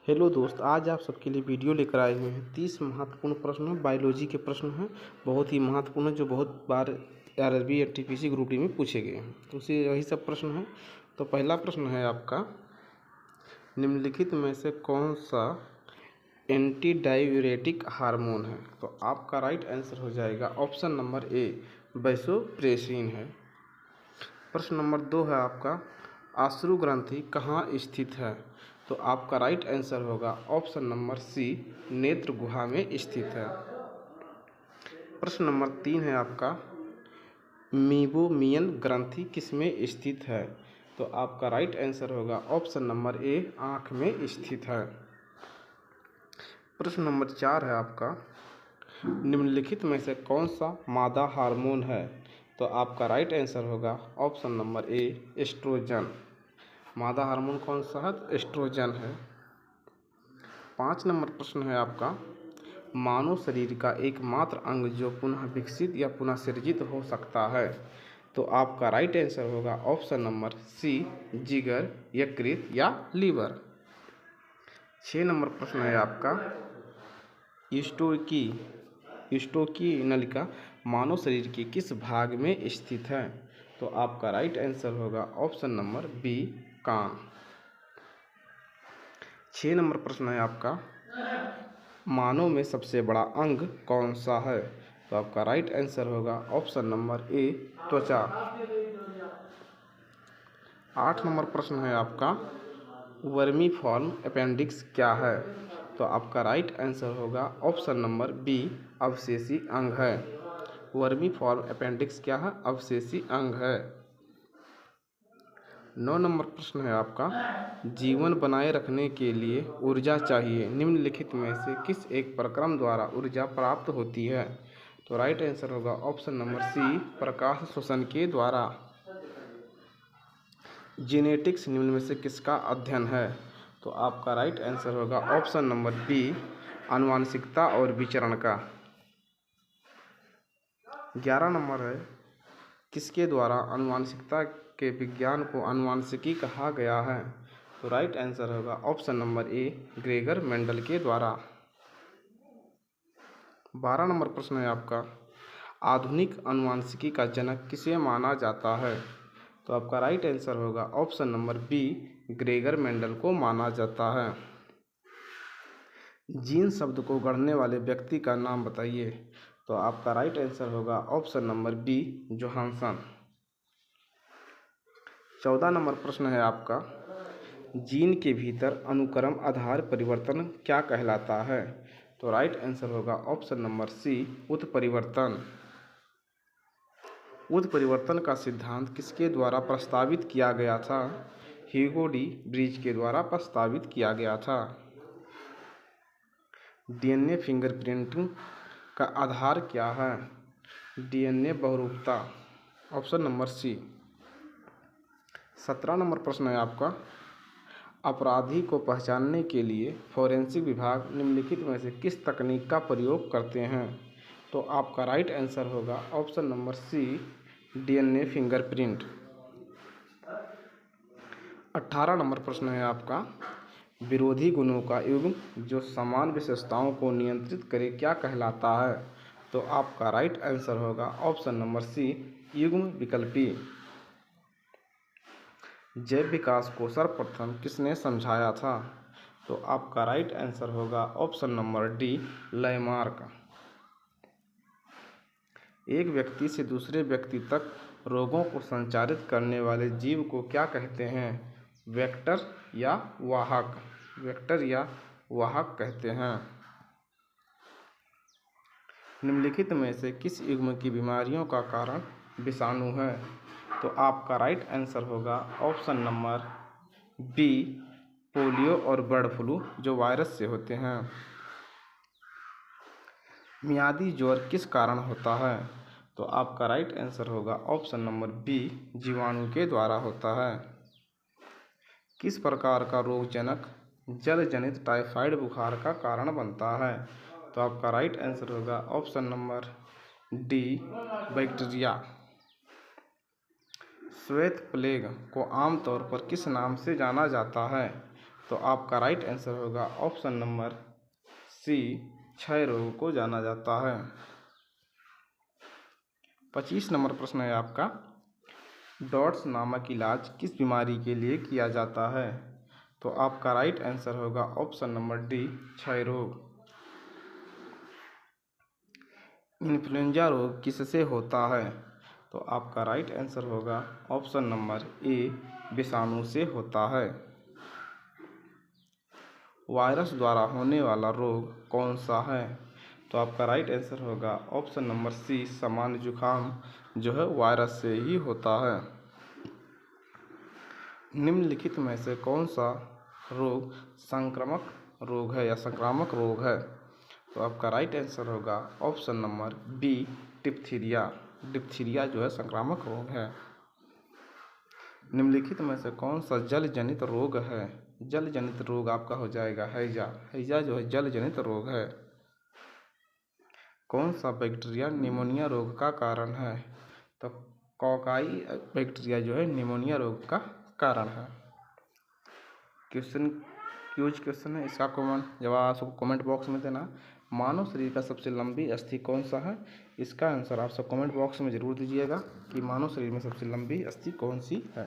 Hello दोस्त, आज आप सबके लिए वीडियो लेकर आए हुए हैं 30 महत्वपूर्ण प्रश्न बायोलॉजी के प्रश्न हैं। बहुत ही महत्वपूर्ण है, जो बहुत बार आरआरबी या टीपीसी ग्रुप डी में पूछे गए हैं। तो उसी यही सब प्रश्न हैं। तो पहला प्रश्न है आपका, निम्नलिखित में से कौन सा एंटी डाययूरेटिक हार्मोन है? तो आपका राइट आंसर हो जाएगा ऑप्शन नंबर ए, वैसोप्रेसिन है। प्रश्न नंबर 2 है आपका, अश्रु ग्रंथि कहाँ स्थित है? तो आपका राइट आंसर होगा ऑप्शन नंबर सी, नेत्र गुहा में स्थित है। प्रश्न नंबर 3 है आपका, मीबोमियन ग्रंथि किसमें स्थित है? तो आपका राइट आंसर होगा ऑप्शन नंबर ए, आँख में स्थित है। प्रश्न नंबर 4 है आपका, निम्नलिखित में से कौन सा मादा हार्मोन है? तो आपका राइट आंसर होगा ऑप्शन नंबर ए, एस्ट्रोजन। मादा हार्मोन कौन सा है? तो एस्ट्रोजन है। 5 नंबर प्रश्न है आपका, मानव शरीर का एकमात्र अंग जो पुनः विकसित या पुनः सृजित हो सकता है? तो आपका राइट आंसर होगा ऑप्शन नंबर सी, जिगर, यकृत या लीवर। 6 नंबर प्रश्न है आपका, यूस्टोकी नलिका मानव शरीर के किस भाग में स्थित है? तो आपका राइट आंसर होगा ऑप्शन नंबर बी, कान। 6 नंबर प्रश्न है आपका, मानव में सबसे बड़ा अंग कौन सा है? तो आपका राइट आंसर होगा ऑप्शन नंबर ए, त्वचा। 8 नंबर प्रश्न है आपका, वर्मीफॉर्म अपेंडिक्स क्या है? तो आपका राइट आंसर होगा ऑप्शन नंबर बी, अवशेषी अंग है। वर्मीफॉर्म अपेंडिक्स क्या है? अवशेषी अंग है। 9 नंबर प्रश्न है आपका, जीवन बनाए रखने के लिए ऊर्जा चाहिए, निम्नलिखित में से किस एक प्रक्रम द्वारा ऊर्जा प्राप्त होती है? तो राइट आंसर होगा ऑप्शन नंबर सी, प्रकाश श्वसन के द्वारा। जेनेटिक्स निम्न में से किसका अध्ययन है? तो आपका राइट आंसर होगा ऑप्शन नंबर बी, आनुवांशिकता और विचरण का। 11 नंबर है, किसके द्वारा आनुवांशिकता के विज्ञान को आनुवांशिकी कहा गया है? तो राइट आंसर होगा option number A, Gregor Mendel के द्वारा। 12 नंबर प्रश्न है आपका, आधुनिक आनुवांशिकी का जनक किसे माना जाता है? तो आपका राइट आंसर होगा option number B, Gregor Mendel को माना जाता है। जीन शब्द को गढ़ने वाले व्यक्ति का नाम बताइए। तो आपका राइट आंसर होगा option number B, Johannsen. 14 number प्रश्न है आपका, जीन के भीतर अनुक्रम आधार परिवर्तन क्या कहलाता है? तो राइट आंसर होगा ऑप्शन नंबर सी, उत्परिवर्तन। उत्परिवर्तन का सिद्धांत किसके द्वारा प्रस्तावित किया गया था? ह्यूगो डी ब्रिज के द्वारा प्रस्तावित किया गया था। डीएनए फिंगरप्रिंटिंग का आधार क्या है? डीएनए बहुरूपता, ऑप्शन नंबर सी। 17 नंबर प्रश्न है आपका, अपराधी को पहचानने के लिए फोरेंसिक विभाग निम्नलिखित में से किस तकनीक का प्रयोग करते हैं? तो आपका राइट आंसर होगा option number C, DNA fingerprint. 18 number प्रश्न है आपका, विरोधी गुणों का युग्म जो समान विशेषताओं को नियंत्रित करे क्या कहलाता है? तो आपका राइट आंसर होगा ऑप्शन नंबर सी, युग्म विकल्पी। जैव विकास को सर्वप्रथम किसने समझाया था? तो आपका राइट आंसर होगा ऑप्शन नंबर डी, लैमार्क। एक व्यक्ति से दूसरे व्यक्ति तक रोगों को संचारित करने वाले जीव को क्या कहते हैं? वेक्टर या वाहक? वेक्टर या वाहक कहते हैं। निम्नलिखित में से किस युग्म की बीमारियों का कारण विषाणु है? तो आपका राइट आंसर होगा ऑप्शन नंबर बी, पोलियो और बर्ड फ्लू, जो वायरस से होते हैं। मियादी ज्वर किस कारण होता है? तो आपका राइट आंसर होगा ऑप्शन नंबर बी, जीवाणु के द्वारा होता है। किस प्रकार का रोगजनक जल जनित टाइफाइड बुखार का कारण बनता है? तो आपका राइट आंसर होगा ऑप्शन नंबर डी, बैक्टीरिया। श्वेत प्लेग को आमतौर पर किस नाम से जाना जाता है? तो आपका राइट आंसर होगा ऑप्शन नंबर सी, क्षय रोग को जाना जाता है। 25 नंबर प्रश्न है आपका, डॉट्स नामक इलाज किस बीमारी के लिए किया जाता है? तो आपका राइट आंसर होगा ऑप्शन नंबर डी, क्षय रोग। इन्फ्लुएंजा रोग किससे होता है? तो आपका राइट आंसर होगा ऑप्शन नंबर ए, विषाणु से होता है। वायरस द्वारा होने वाला रोग कौन सा है? तो आपका राइट आंसर होगा ऑप्शन नंबर सी, सामान्य जुकाम जो है वायरस से ही होता है। निम्नलिखित में से कौन सा रोग संक्रामक रोग है या संक्रामक रोग है? तो आपका राइट आंसर होगा option number B, diphtheria. Diphtheria जो है संक्रामक रोग है। निम्नलिखित में से कौन सा जल जनित रोग है? जल जनित रोग आपका हो जाएगा हैजा। हैजा जो है जल जनित रोग है। कौन सा बैक्टीरिया निमोनिया रोग का कारण है? तो कॉकाई बैक्टीरिया जो है निमोनिया रोग का कारण है। क्वेश्चन है, इसका जवाब आपको कमेंट बॉक्स में देना। मानव शरीर का सबसे लंबी अस्थि कौन सा है? इसका आंसर आप सब कमेंट बॉक्स में ज़रूर दीजिएगा कि मानव शरीर में सबसे लंबी अस्थि कौन सी है।